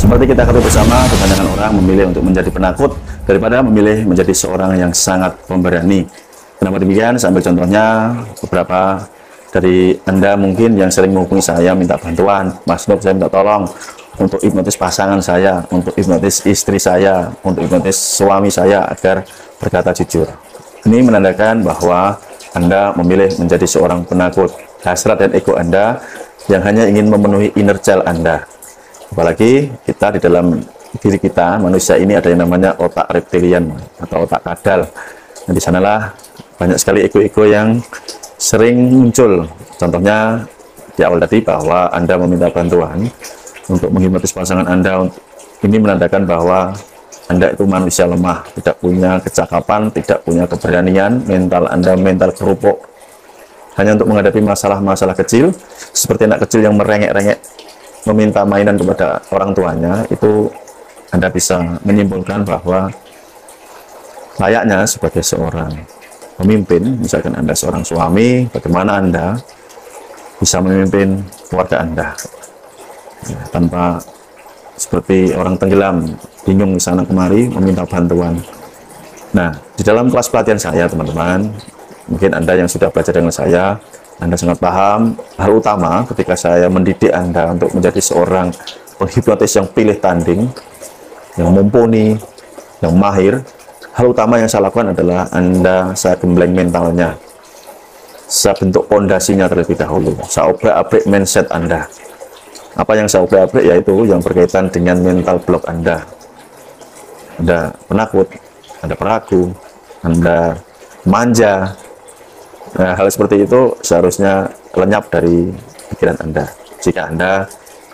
Seperti kita ketahui bersama, kebanyakan orang memilih untuk menjadi penakut daripada memilih menjadi seorang yang sangat pemberani. Kenapa demikian? Saya ambil contohnya beberapa dari Anda mungkin yang sering menghubungi saya minta bantuan, Mas Nur, saya minta tolong untuk hipnotis pasangan saya, untuk hipnotis istri saya, untuk hipnotis suami saya agar berkata jujur. Ini menandakan bahwa Anda memilih menjadi seorang penakut. Hasrat dan ego Anda yang hanya ingin memenuhi inner child Anda. Apalagi kita di dalam diri kita, manusia ini ada yang namanya otak reptilian atau otak kadal. Nah, di sanalah banyak sekali ego-ego yang sering muncul. Contohnya di awal tadi bahwa Anda meminta bantuan untuk menghipnotis pasangan Anda. Ini menandakan bahwa Anda itu manusia lemah, tidak punya kecakapan, tidak punya keberanian, mental Anda mental kerupuk. Hanya untuk menghadapi masalah-masalah kecil, seperti anak kecil yang merengek-rengek meminta mainan kepada orang tuanya, itu Anda bisa menyimpulkan bahwa layaknya sebagai seorang pemimpin, misalkan Anda seorang suami, bagaimana Anda bisa memimpin keluarga Anda ya, tanpa seperti orang tenggelam, bingung sana kemari meminta bantuan. Nah, di dalam kelas pelatihan saya, teman-teman, mungkin Anda yang sudah belajar dengan saya, Anda sangat paham hal utama ketika saya mendidik Anda untuk menjadi seorang penghipnotis yang pilih tanding, yang mumpuni, yang mahir. Hal utama yang saya lakukan adalah saya gembleng mentalnya, saya bentuk pondasinya terlebih dahulu, saya obrak-abrik mindset Anda. Apa yang saya obrak-abrik yaitu yang berkaitan dengan mental block Anda. Anda penakut, Anda peragu, Anda manja. Nah, hal seperti itu seharusnya lenyap dari pikiran Anda. Jika Anda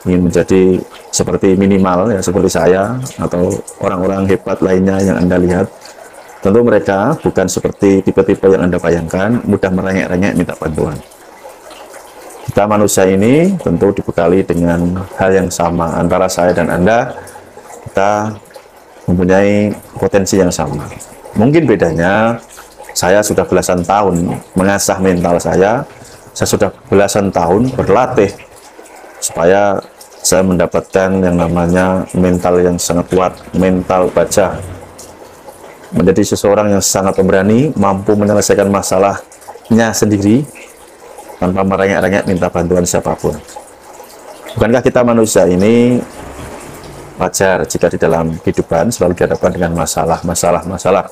ingin menjadi seperti minimal ya seperti saya atau orang-orang hebat lainnya yang Anda lihat, tentu mereka bukan seperti tipe-tipe yang Anda bayangkan, mudah merengek-rengek minta bantuan. Kita manusia ini tentu dibekali dengan hal yang sama antara saya dan Anda. Kita mempunyai potensi yang sama. Mungkin bedanya saya sudah belasan tahun mengasah mental saya sudah belasan tahun berlatih supaya saya mendapatkan yang namanya mental yang sangat kuat, mental baja. Menjadi seseorang yang sangat pemberani, mampu menyelesaikan masalahnya sendiri tanpa merengek-rengek minta bantuan siapapun. Bukankah kita manusia ini wajar jika di dalam kehidupan selalu dihadapkan dengan masalah-masalah.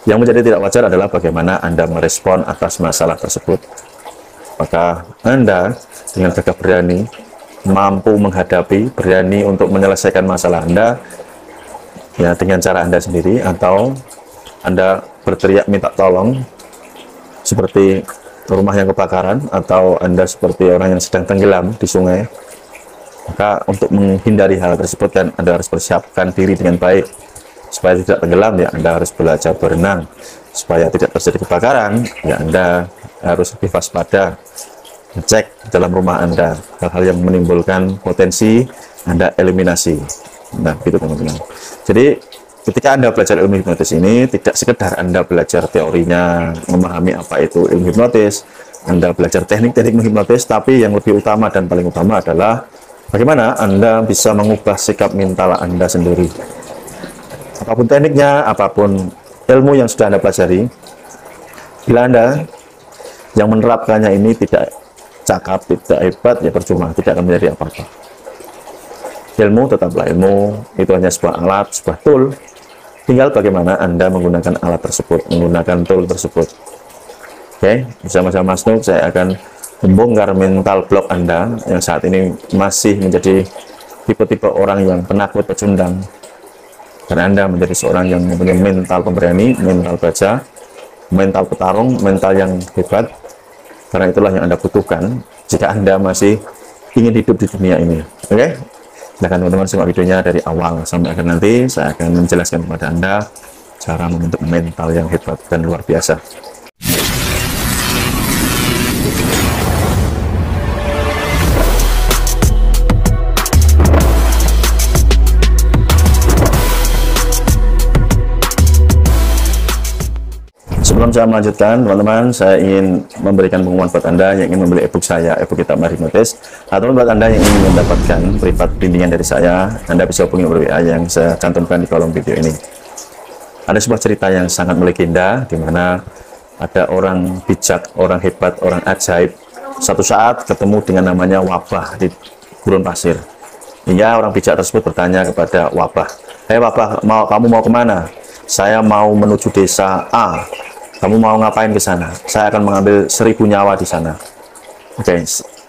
Yang menjadi tidak wajar adalah bagaimana Anda merespon atas masalah tersebut. Maka Anda dengan gagah berani mampu menghadapi, berani untuk menyelesaikan masalah Anda ya dengan cara Anda sendiri, atau Anda berteriak minta tolong seperti rumah yang kebakaran, atau Anda seperti orang yang sedang tenggelam di sungai. Maka untuk menghindari hal tersebut kan Anda harus persiapkan diri dengan baik supaya tidak tenggelam ya. Anda harus belajar berenang supaya tidak terjadi kebakaran ya. Anda harus lebih waspada, cek dalam rumah Anda hal-hal yang menimbulkan potensi, Anda eliminasi. Nah, gitu teman-teman. Jadi ketika Anda belajar ilmu hipnotis ini, tidak sekedar Anda belajar teorinya, memahami apa itu ilmu hipnotis, Anda belajar teknik-teknik menghipnotis, tapi yang lebih utama dan paling utama adalah bagaimana Anda bisa mengubah sikap mental Anda sendiri. Apapun tekniknya, apapun ilmu yang sudah Anda pelajari, bila Anda yang menerapkannya ini tidak cakap, tidak hebat, ya percuma, tidak akan menjadi apa-apa. Ilmu tetaplah ilmu, itu hanya sebuah alat, sebuah tool. Tinggal bagaimana Anda menggunakan alat tersebut, menggunakan tool tersebut. Oke, bersama-sama Mas Nuk, saya akan membongkar mental block Anda yang saat ini masih menjadi tipe-tipe orang yang penakut, pecundang. Karena Anda menjadi seorang yang mempunyai mental pemberani, mental baja, mental petarung, mental yang hebat. Karena itulah yang Anda butuhkan jika Anda masih ingin hidup di dunia ini. Oke? Silahkan teman-teman simak videonya dari awal sampai akhir. Nanti saya akan menjelaskan kepada Anda cara membentuk mental yang hebat dan luar biasa. Sebelum saya melanjutkan, teman-teman, saya ingin memberikan pengumuman buat Anda yang ingin membeli e-book saya, e-book Kitab Marimotes, atau buat Anda yang ingin mendapatkan privat bimbingan dari saya, Anda bisa hubungi nomor WA yang saya cantumkan di kolom video ini. Ada sebuah cerita yang sangat melegenda, di mana ada orang bijak, orang hebat, orang ajaib, satu saat ketemu dengan namanya wabah di gurun pasir. Hingga orang bijak tersebut bertanya kepada wabah, "Hei wabah, kamu mau kemana?" "Saya mau menuju desa A." "Kamu mau ngapain ke sana?" "Saya akan mengambil 1000 nyawa di sana." Oke,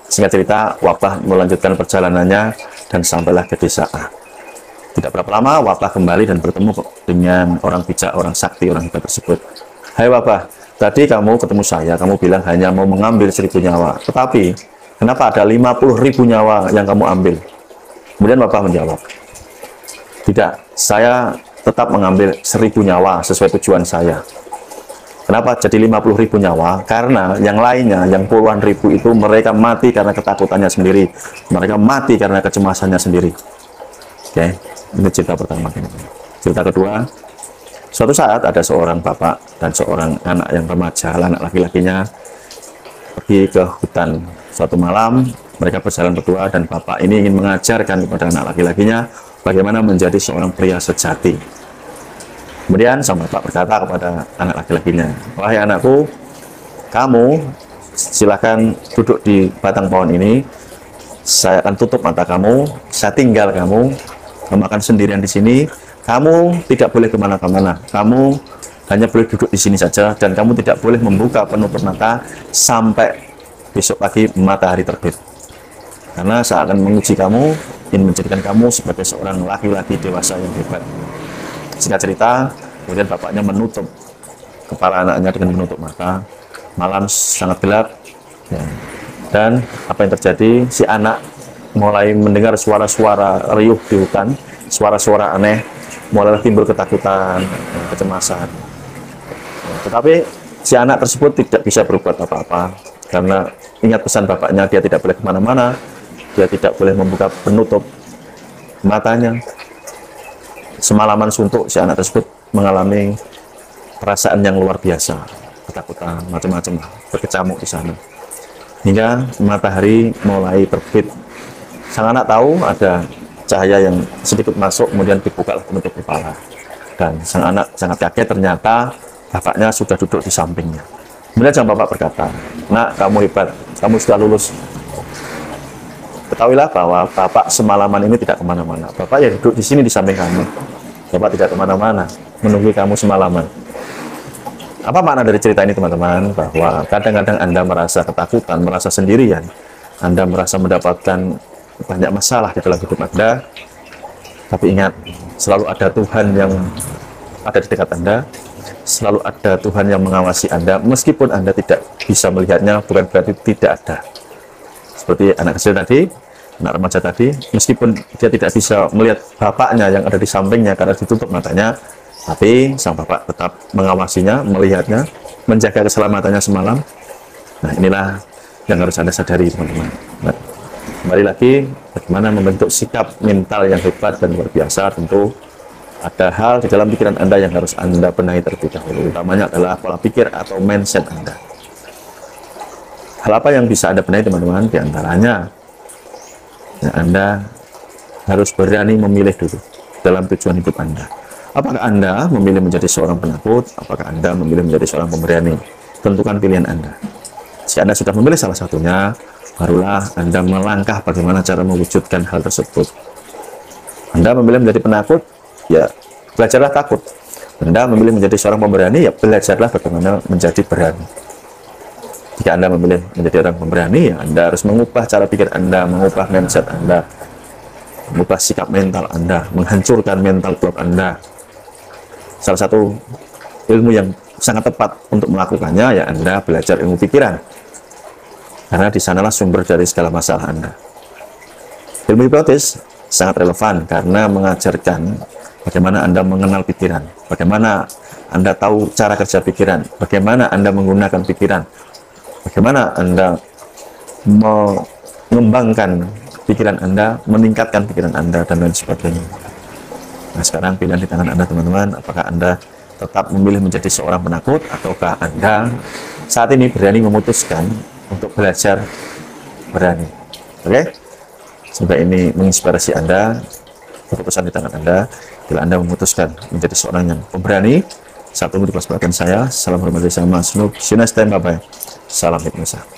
singkat cerita, wabah melanjutkan perjalanannya dan sampailah ke desa A. Tidak berapa lama, wabah kembali dan bertemu dengan orang bijak, orang sakti, orang hebat tersebut. "Hai wabah, tadi kamu ketemu saya, kamu bilang hanya mau mengambil 1000 nyawa. Tetapi, kenapa ada 50.000 nyawa yang kamu ambil?" Kemudian wabah menjawab, "Tidak, saya tetap mengambil 1000 nyawa sesuai tujuan saya." Kenapa jadi 50.000 nyawa? Karena yang lainnya, yang puluhan ribu itu mereka mati karena ketakutannya sendiri. Mereka mati karena kecemasannya sendiri. Oke, ini cerita pertama. Cerita kedua, suatu saat ada seorang bapak dan seorang anak yang remaja, anak laki-lakinya pergi ke hutan. Suatu malam, mereka berjalan berdua dan bapak ini ingin mengajarkan kepada anak laki-lakinya bagaimana menjadi seorang pria sejati. Kemudian sang bapak berkata kepada anak laki-lakinya, "Wahai anakku, kamu silakan duduk di batang pohon ini. Saya akan tutup mata kamu, saya tinggal kamu akan sendirian di sini. Kamu tidak boleh kemana-mana. Kamu hanya boleh duduk di sini saja dan kamu tidak boleh membuka penutup mata sampai besok pagi matahari terbit. Karena saya akan menguji kamu, ingin menjadikan kamu sebagai seorang laki-laki dewasa yang hebat." Singkat cerita, kemudian bapaknya menutup kepala anaknya dengan menutup mata. Malam sangat gelap, ya. Dan apa yang terjadi? Si anak mulai mendengar suara-suara riuh di hutan, suara-suara aneh, mulai timbul ketakutan, kecemasan. Tetapi si anak tersebut tidak bisa berbuat apa-apa, karena ingat pesan bapaknya, dia tidak boleh kemana-mana, dia tidak boleh membuka penutup matanya. Semalaman suntuk, si anak tersebut mengalami perasaan yang luar biasa, ketakutan, macam-macam, berkecamuk di sana. Hingga matahari mulai terbit. Sang anak tahu ada cahaya yang sedikit masuk, kemudian dibuka penutup kepala. Dan sang anak sangat kaget, ternyata bapaknya sudah duduk di sampingnya. Kemudian sang bapak berkata, "Nak, kamu hebat, kamu sudah lulus. Ketahuilah bahwa bapak semalaman ini tidak kemana-mana. Bapak ya duduk di sini di samping kamu. Bapak tidak kemana-mana, menunggu kamu semalaman." Apa makna dari cerita ini, teman-teman? Bahwa kadang-kadang Anda merasa ketakutan, merasa sendirian, Anda merasa mendapatkan banyak masalah di dalam hidup Anda. Tapi ingat, selalu ada Tuhan yang ada di dekat Anda, selalu ada Tuhan yang mengawasi Anda. Meskipun Anda tidak bisa melihatnya, bukan berarti tidak ada. Seperti anak kecil tadi, anak remaja tadi, meskipun dia tidak bisa melihat bapaknya yang ada di sampingnya karena ditutup matanya, tapi sang bapak tetap mengawasinya, melihatnya, menjaga keselamatannya semalam. Nah, inilah yang harus Anda sadari, teman-teman. Nah, kembali lagi, bagaimana membentuk sikap mental yang hebat dan luar biasa. Tentu ada hal di dalam pikiran Anda yang harus Anda benahi terlebih dahulu. Utamanya adalah pola pikir atau mindset Anda. Hal apa yang bisa Anda benahi, teman-teman? Di antaranya, ya, Anda harus berani memilih dulu dalam tujuan hidup Anda. Apakah Anda memilih menjadi seorang penakut? Apakah Anda memilih menjadi seorang pemberani? Tentukan pilihan Anda. Jika Anda sudah memilih salah satunya, barulah Anda melangkah bagaimana cara mewujudkan hal tersebut. Anda memilih menjadi penakut, ya belajarlah takut. Anda memilih menjadi seorang pemberani, ya belajarlah bagaimana menjadi berani. Jika Anda memilih menjadi orang pemberani, ya Anda harus mengubah cara pikir Anda, mengubah mindset Anda, mengubah sikap mental Anda, menghancurkan mental blok Anda. Salah satu ilmu yang sangat tepat untuk melakukannya, ya Anda belajar ilmu pikiran. Karena di sanalah sumber dari segala masalah Anda. Ilmu hipnotis sangat relevan karena mengajarkan bagaimana Anda mengenal pikiran, bagaimana Anda tahu cara kerja pikiran, bagaimana Anda menggunakan pikiran, bagaimana Anda mengembangkan pikiran Anda, meningkatkan pikiran Anda, dan lain sebagainya. Nah, sekarang pilihan di tangan Anda, teman-teman. Apakah Anda tetap memilih menjadi seorang penakut, ataukah Anda saat ini berani memutuskan untuk belajar berani? Oke, semoga ini menginspirasi Anda. Keputusan di tangan Anda. Bila Anda memutuskan menjadi seorang yang pemberani, saat ini di kelas belakang saya. Salam hormat dari saya, Mas Nuk. See you next time, bye-bye. Salam hikmah.